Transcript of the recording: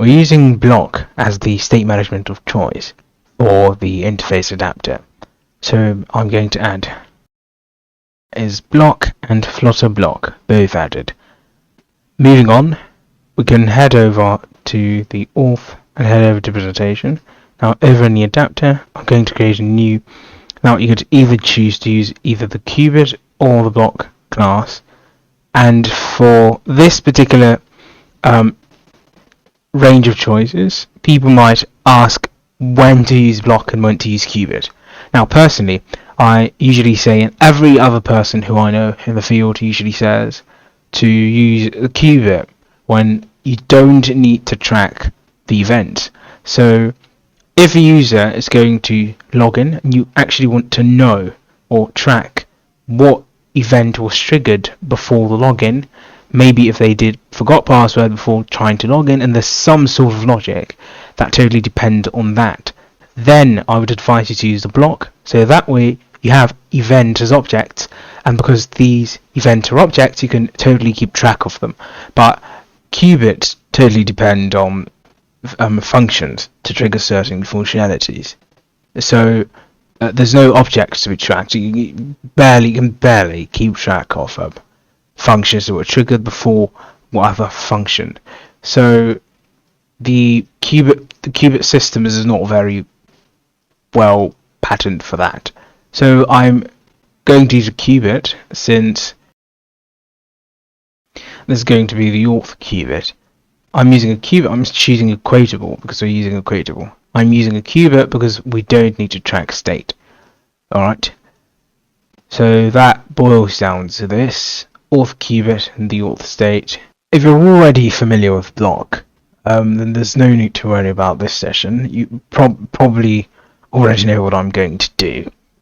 we're using bloc as the state management of choice for the interface adapter. So I'm going to add is bloc and Flutter bloc, both added. Moving on, we can head over to the auth and head over to presentation. Now over in the adapter, I'm going to create a new. Now you could either choose to use either the cubit or the bloc class, and for this particular range of choices, people might ask when to use bloc and when to use cubit. Now personally, I usually say, and every other person who I know in the field usually says, to use the cubit when you don't need to track the event. So if a user is going to log in and you actually want to know or track what event was triggered before the login, maybe if they forgot password before trying to log in and there's some sort of logic that totally depends on that, then I would advise you to use the bloc, so that way you have event as objects, and because these events are objects you can totally keep track of them. But qubits totally depend on functions to trigger certain functionalities, so there's no objects to be tracked. You can barely keep track of functions that were triggered before whatever function. So the qubit system is not very well patterned for that. So I'm going to use a qubit, since this is going to be the auth qubit. I'm using a qubit. I'm choosing a quotable because we're using a quotable. I'm using a qubit because we don't need to track state. Alright, so that boils down to this auth qubit and the auth state. If you're already familiar with bloc, then there's no need to worry about this session. You probably already know what I'm going to do.